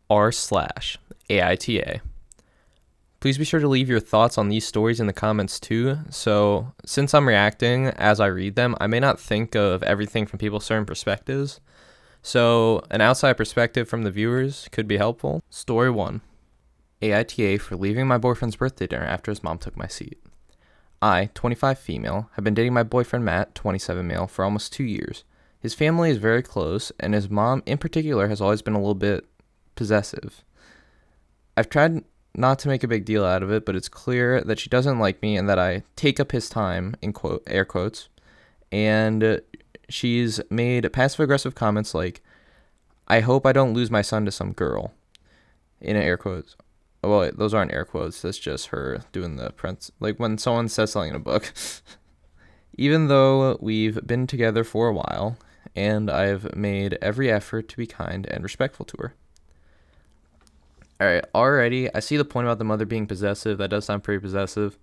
r/AITA. Please be sure to leave your thoughts on these stories in the comments too. So since I'm reacting as I read them, I may not think of everything from people's certain perspectives. So an outside perspective from the viewers could be helpful. Story 1. AITA for leaving my boyfriend's birthday dinner after his mom took my seat. I, 25 female, have been dating my boyfriend Matt, 27 male, for almost 2 years. His family is very close, and his mom in particular has always been a little bit possessive. I've tried not to make a big deal out of it, but it's clear that she doesn't like me and that I take up his time, in air quotes, and she's made passive-aggressive comments like, I hope I don't lose my son to some girl, in air quotes. Well, wait, those aren't air quotes, that's just her doing the prints, like when someone says something in a book. Even though we've been together for a while, and I've made every effort to be kind and respectful to her. Alright, already, I see the point about the mother being possessive. That does sound pretty possessive.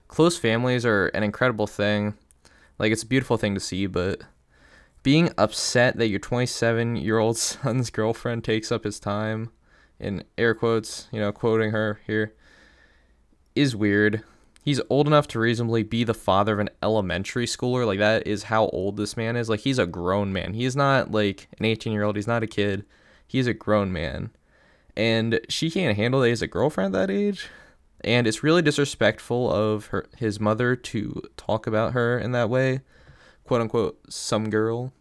Close families are an incredible thing. Like, it's a beautiful thing to see, but being upset that your 27-year-old son's girlfriend takes up his time, in air quotes, quoting her here, is weird. He's old enough to reasonably be the father of an elementary schooler. Like, that is how old this man is. Like, he's a grown man. He's not, like, an 18-year-old. He's not a kid. He's a grown man. And she can't handle that he's a girlfriend at that age. And it's really disrespectful of his mother to talk about her in that way. Quote unquote, some girl.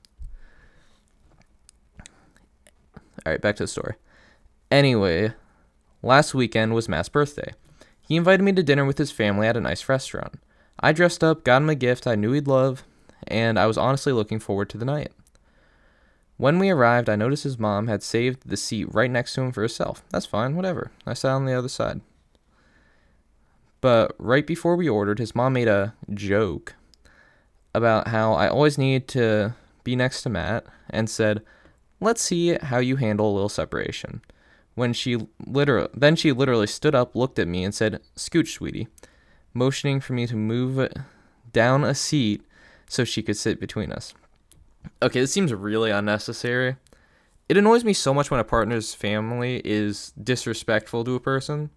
Alright, back to the story. Anyway, last weekend was Matt's birthday. He invited me to dinner with his family at a nice restaurant. I dressed up, got him a gift I knew he'd love, and I was honestly looking forward to the night. When we arrived, I noticed his mom had saved the seat right next to him for herself. That's fine, whatever. I sat on the other side. But right before we ordered, his mom made a joke about how I always needed to be next to Matt and said, let's see how you handle a little separation. Then she literally stood up, looked at me, and said, scooch, sweetie, motioning for me to move down a seat so she could sit between us. Okay, this seems really unnecessary. It annoys me so much when a partner's family is disrespectful to a person,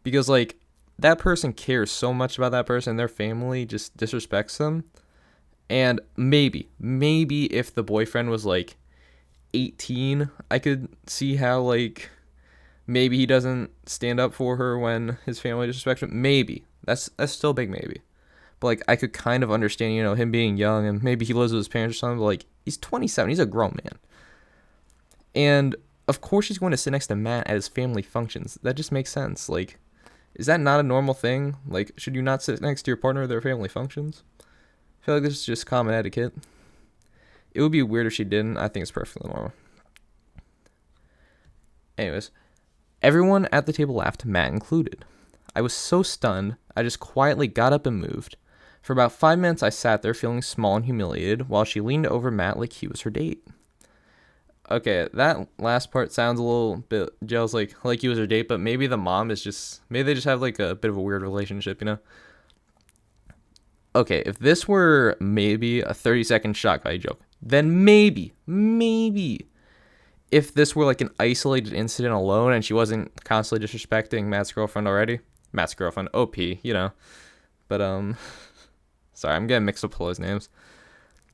because, like, that person cares so much about that person, their family just disrespects them. And maybe if the boyfriend was, like, 18, I could see how, like, maybe he doesn't stand up for her when his family disrespects him. Maybe. That's still a big maybe. But, like, I could kind of understand, him being young and maybe he lives with his parents or something, but, like, he's 27. He's a grown man. And, of course, he's going to sit next to Matt at his family functions. That just makes sense. Like, is that not a normal thing? Like, should you not sit next to your partner at their family functions? I feel like this is just common etiquette. It would be weird if she didn't. I think it's perfectly normal. Anyways, everyone at the table laughed, Matt included. I was so stunned, I just quietly got up and moved. For about 5 minutes, I sat there feeling small and humiliated while she leaned over Matt like he was her date. Okay, that last part sounds a little bit jealous, like he was her date, but maybe the mom is maybe they just have like a bit of a weird relationship, Okay, if this were maybe a 30-second shock value joke, then maybe, if this were like an isolated incident alone and she wasn't constantly disrespecting Matt's girlfriend, OP, but, sorry, I'm getting mixed up with those names,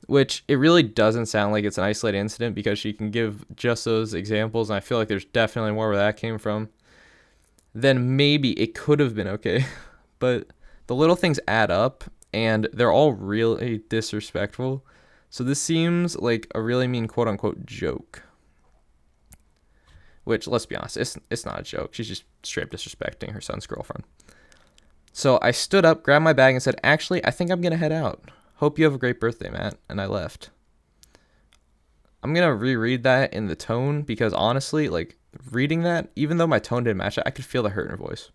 which it really doesn't sound like it's an isolated incident because she can give just those examples, and I feel like there's definitely more where that came from, then maybe it could have been okay, but the little things add up, and they're all really disrespectful. So this seems like a really mean quote-unquote joke. Which, let's be honest, it's not a joke. She's just straight up disrespecting her son's girlfriend. So I stood up, grabbed my bag, and said, actually, I think I'm going to head out. Hope you have a great birthday, Matt. And I left. I'm going to reread that in the tone because, honestly, like, reading that, even though my tone didn't match it, I could feel the hurt in her voice.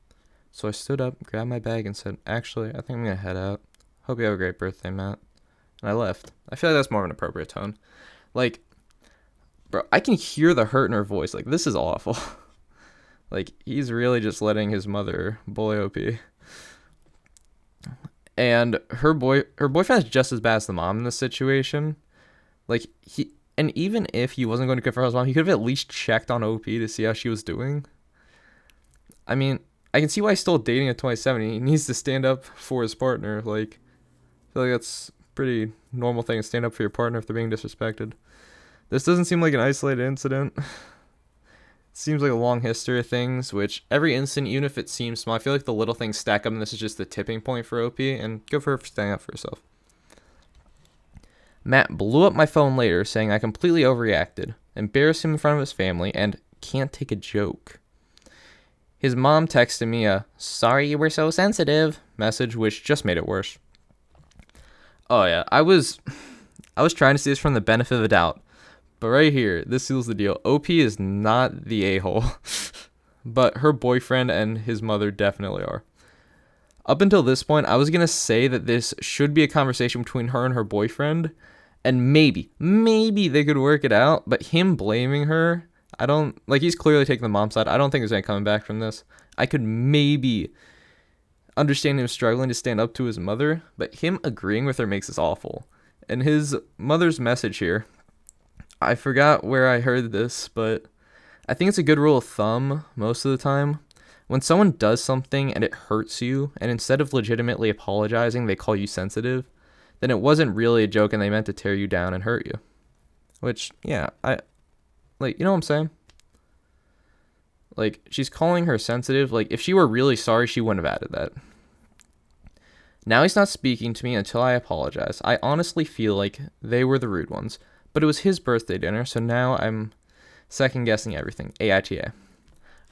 So I stood up, grabbed my bag, and said, actually, I think I'm going to head out. Hope you have a great birthday, Matt. And I left. I feel like that's more of an appropriate tone. Like, bro, I can hear the hurt in her voice. Like, this is awful. Like, he's really just letting his mother bully OP. And her boyfriend is just as bad as the mom in this situation. Like, And even if he wasn't going to confront his mom, he could have at least checked on OP to see how she was doing. I mean, I can see why he's still dating at 27. He needs to stand up for his partner. Like, I feel like that's a pretty normal thing to stand up for your partner if they're being disrespected. This doesn't seem like an isolated incident. It seems like a long history of things, which every incident, even if it seems small, I feel like the little things stack up, and this is just the tipping point for OP, and good for her for standing up for herself. Matt blew up my phone later, saying I completely overreacted, embarrassed him in front of his family, and can't take a joke. His mom texted me a "sorry you were so sensitive" message, which just made it worse. Oh yeah, I was trying to see this from the benefit of the doubt, but right here, this seals the deal. OP is not the a-hole, but her boyfriend and his mother definitely are. Up until this point, I was gonna say that this should be a conversation between her and her boyfriend, and maybe they could work it out, but him blaming her, I don't, like, he's clearly taking the mom's side. I don't think there's any coming back from this. I could maybe understand him struggling to stand up to his mother, but him agreeing with her makes this awful. And his mother's message here, I forgot where I heard this, but I think it's a good rule of thumb most of the time. When someone does something and it hurts you, and instead of legitimately apologizing, they call you sensitive, then it wasn't really a joke and they meant to tear you down and hurt you. Which, yeah, like, you know what I'm saying? Like, she's calling her sensitive. Like, if she were really sorry, she wouldn't have added that. Now he's not speaking to me until I apologize. I honestly feel like they were the rude ones, but it was his birthday dinner, so now I'm second-guessing everything. AITA.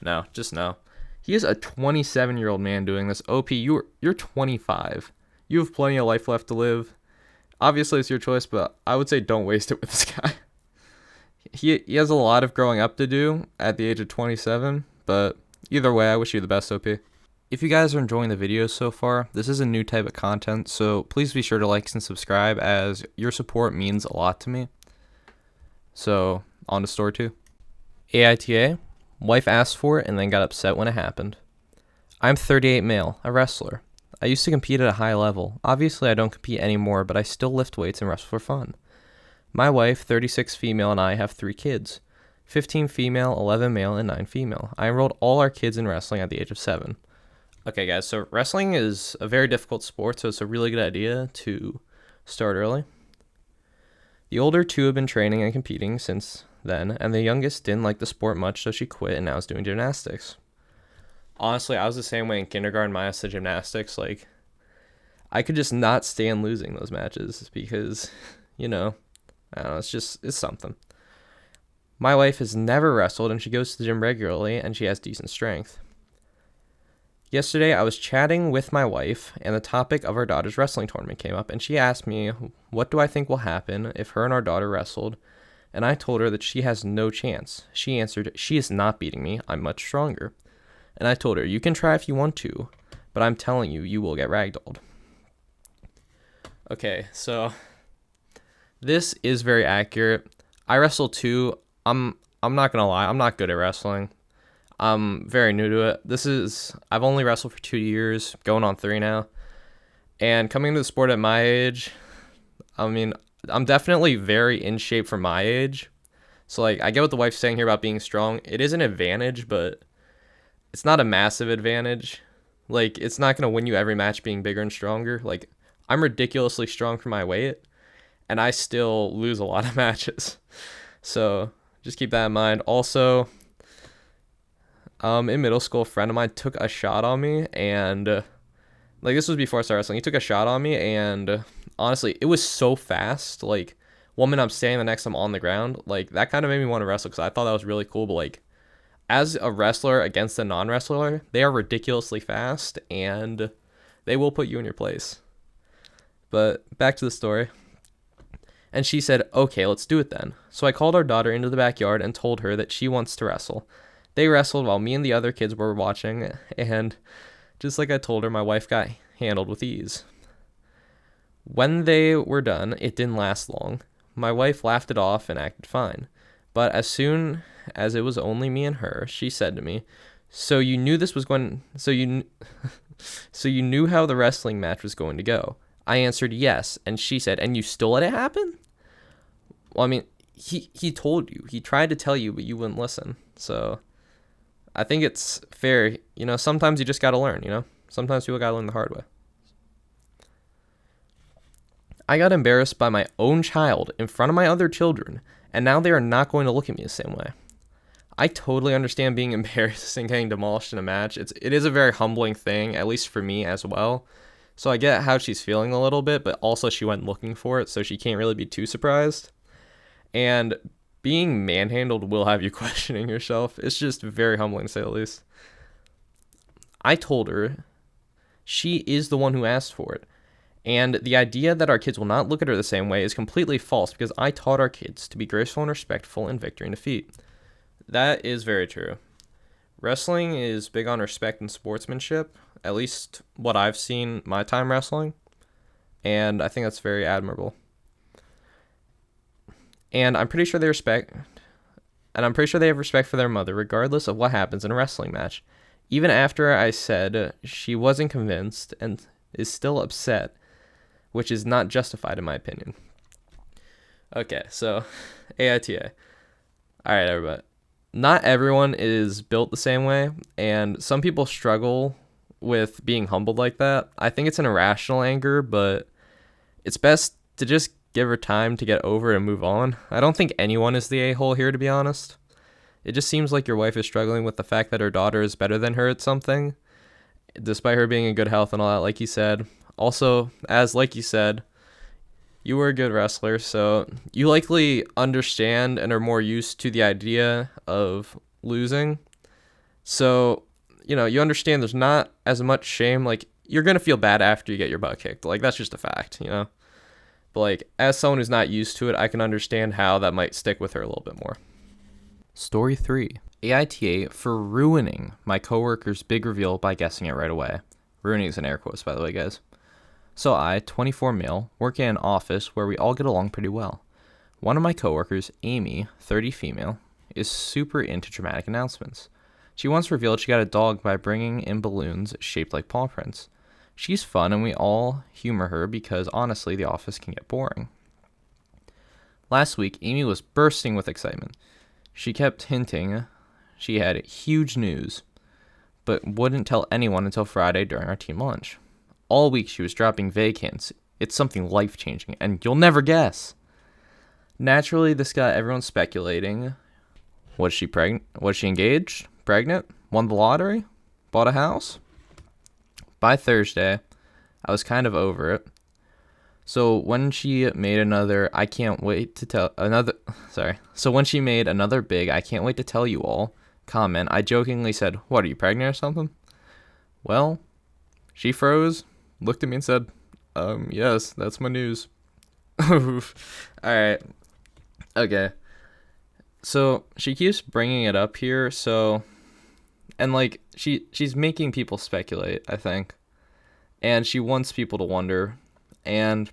No, just no. He is a 27-year-old man doing this. OP, you're 25. You have plenty of life left to live. Obviously, it's your choice, but I would say don't waste it with this guy. He has a lot of growing up to do at the age of 27, but either way, I wish you the best, OP. If you guys are enjoying the videos so far, this is a new type of content, so please be sure to like and subscribe, as your support means a lot to me. So, on to story 2. AITA, wife asked for it and then got upset when it happened. I'm 38 male, a wrestler. I used to compete at a high level. Obviously, I don't compete anymore, but I still lift weights and wrestle for fun. My wife, 36 female, and I have 3 kids. 15 female, 11 male, and 9 female. I enrolled all our kids in wrestling at the age of 7. Okay, guys, so wrestling is a very difficult sport, so it's a really good idea to start early. The older 2 have been training and competing since then, and the youngest didn't like the sport much, so she quit and now is doing gymnastics. Honestly, I was the same way in kindergarten minus the gymnastics. Like, I could just not stand losing those matches because, you know, I don't know, it's something. My wife has never wrestled, and she goes to the gym regularly, and she has decent strength. Yesterday, I was chatting with my wife, and the topic of our daughter's wrestling tournament came up, and she asked me, what do I think will happen if her and our daughter wrestled? And I told her that she has no chance. She answered, she is not beating me. I'm much stronger. And I told her, you can try if you want to, but I'm telling you, you will get ragdolled. Okay, so this is very accurate. I wrestle too. I'm not gonna lie, I'm not good at wrestling. I'm very new to it. I've only wrestled for 2 years, going on 3 now. And coming into the sport at my age, I mean, I'm definitely very in shape for my age. So, like, I get what the wife's saying here about being strong. It is an advantage, but it's not a massive advantage. Like, it's not going to win you every match being bigger and stronger. Like, I'm ridiculously strong for my weight, and I still lose a lot of matches. So, just keep that in mind. Also, in middle school, a friend of mine took a shot on me, and, like, this was before I started wrestling. He took a shot on me, and honestly, it was so fast. Like, one minute I'm standing, the next I'm on the ground. Like, that kind of made me want to wrestle because I thought that was really cool. But, like, as a wrestler against a non-wrestler, they are ridiculously fast, and they will put you in your place. But back to the story. And she said, okay, let's do it then. So I called our daughter into the backyard and told her that she wants to wrestle. They wrestled while me and the other kids were watching, and just like I told her, my wife got handled with ease. When they were done, it didn't last long. My wife laughed it off and acted fine. But as soon as it was only me and her, she said to me, so you knew how the wrestling match was going to go. I answered yes, and she said, and you still let it happen? Well, I mean, he told you. He tried to tell you, but you wouldn't listen. So I think it's fair. Sometimes you just got to learn, Sometimes people got to learn the hard way. I got embarrassed by my own child in front of my other children, and now they are not going to look at me the same way. I totally understand being embarrassed and getting demolished in a match. It is a very humbling thing, at least for me as well. So I get how she's feeling a little bit, but also she went looking for it, so she can't really be too surprised. And being manhandled will have you questioning yourself. It's just very humbling, to say the least. I told her she is the one who asked for it. And the idea that our kids will not look at her the same way is completely false, because I taught our kids to be graceful and respectful in victory and defeat. That is very true. Wrestling is big on respect and sportsmanship, at least what I've seen my time wrestling, and I think that's very admirable. And I'm pretty sure they have respect for their mother regardless of what happens in a wrestling match. Even after I said she wasn't convinced and is still upset, which is not justified in my opinion. Okay, so AITA. All right, everybody. Not everyone is built the same way, and some people struggle with being humbled like that. I think it's an irrational anger, but it's best to just give her time to get over it and move on. I don't think anyone is the a-hole here, to be honest. It just seems like your wife is struggling with the fact that her daughter is better than her at something, despite her being in good health and all that, like you said. Also, like you said, you were a good wrestler, so you likely understand and are more used to the idea of losing. So, you understand there's not as much shame. Like, you're going to feel bad after you get your butt kicked. Like, that's just a fact, But, like, as someone who's not used to it, I can understand how that might stick with her a little bit more. Story 3. AITA for ruining my coworker's big reveal by guessing it right away. Ruining is in air quotes, by the way, guys. So I, 24 male, work in an office where we all get along pretty well. One of my coworkers, Amy, 30 female, is super into dramatic announcements. She once revealed she got a dog by bringing in balloons shaped like paw prints. She's fun and we all humor her because honestly the office can get boring. Last week, Amy was bursting with excitement. She kept hinting she had huge news, but wouldn't tell anyone until Friday during our team lunch. All week she was dropping vague hints. It's something life-changing, and you'll never guess. Naturally, this got everyone speculating. Was she pregnant? Was she engaged? Pregnant? Won the lottery? Bought a house? By Thursday, I was kind of over it. So when she made another big I can't wait to tell you all comment, I jokingly said, "What, are you pregnant or something?" Well, she froze, looked at me and said, yes, that's my news. Alright. Okay. So, she keeps bringing it up here, and like, she's making people speculate, I think. And she wants people to wonder. And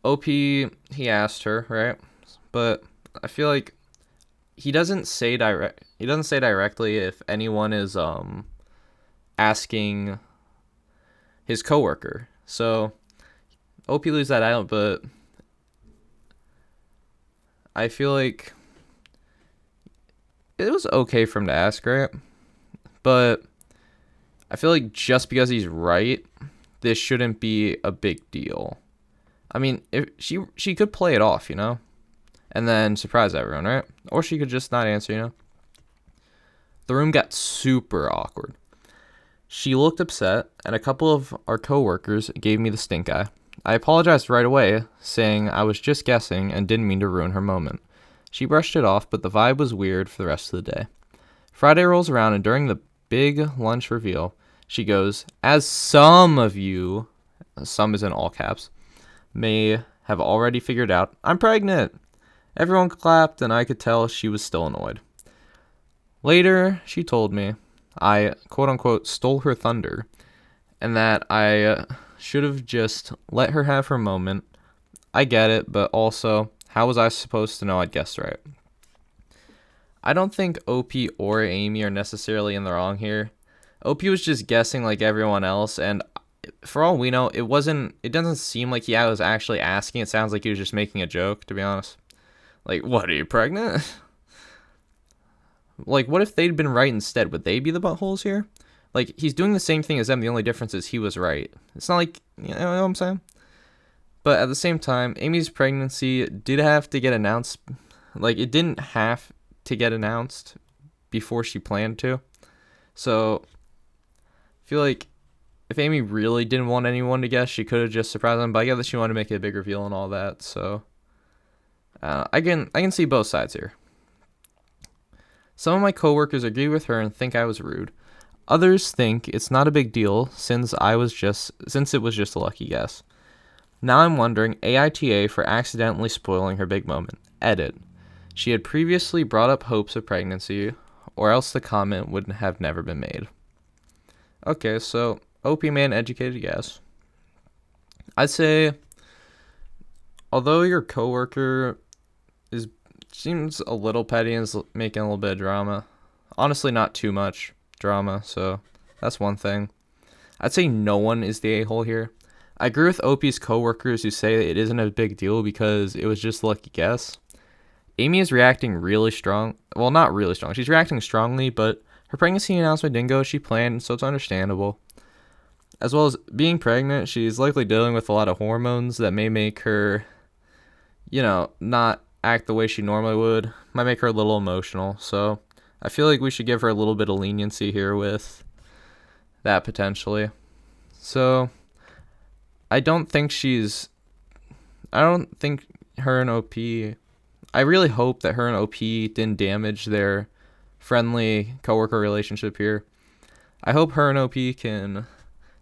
OP, he asked her, right? But I feel like he doesn't say directly if anyone is, asking his coworker. So OP leaves that out, but I feel like it was okay for him to ask, right? But I feel like just because he's right, this shouldn't be a big deal. I mean, if she could play it off, and then surprise everyone, right? Or she could just not answer, The room got super awkward. She looked upset, and a couple of our coworkers gave me the stink eye. I apologized right away, saying I was just guessing and didn't mean to ruin her moment. She brushed it off, but the vibe was weird for the rest of the day. Friday rolls around, and during the big lunch reveal, she goes, "As some of you," some is in all caps, "may have already figured out, I'm pregnant." Everyone clapped, and I could tell she was still annoyed. Later, she told me I, quote-unquote, stole her thunder, and that I should have just let her have her moment. I get it, but also, how was I supposed to know I'd guessed right? I don't think OP or Amy are necessarily in the wrong here. OP was just guessing like everyone else, and for all we know, it doesn't seem like he was actually asking. It sounds like he was just making a joke, to be honest. Like, what, are you pregnant? Like, what if they'd been right instead? Would they be the buttholes here? Like, he's doing the same thing as them. The only difference is he was right. It's not like, you know what I'm saying? But at the same time, Amy's pregnancy did have to get announced. Like, it didn't have to get announced before she planned to. So, I feel like if Amy really didn't want anyone to guess, she could have just surprised them. But I get that she wanted to make it a big reveal and all that. So, I can see both sides here. Some of my coworkers agree with her and think I was rude. Others think it's not a big deal since it was just a lucky guess. Now I'm wondering AITA for accidentally spoiling her big moment. Edit. She had previously brought up hopes of pregnancy, or else the comment would have never been made. Okay, so OP made an educated guess. I'd say, although your coworker seems a little petty and is making a little bit of drama, honestly not too much drama, so that's one thing. I'd say no one is the a-hole here. I agree with OP's coworkers who say it isn't a big deal because it was just a lucky guess. Amy is reacting really strong. Well, not really strong. She's reacting strongly, but her pregnancy announcement didn't go as she planned, so it's understandable. As well as being pregnant, she's likely dealing with a lot of hormones that may make her, not act the way she normally would. Might make her a little emotional. So I feel like we should give her a little bit of leniency here with that potentially. So I don't think her and OP, I really hope that her and OP didn't damage their friendly coworker relationship here. I hope her and OP can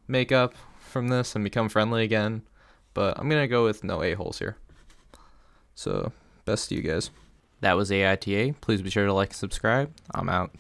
make up from this and become friendly again, but I'm going to go with no a-holes here. So, best to you guys. That was AITA. Please be sure to like and subscribe. I'm out.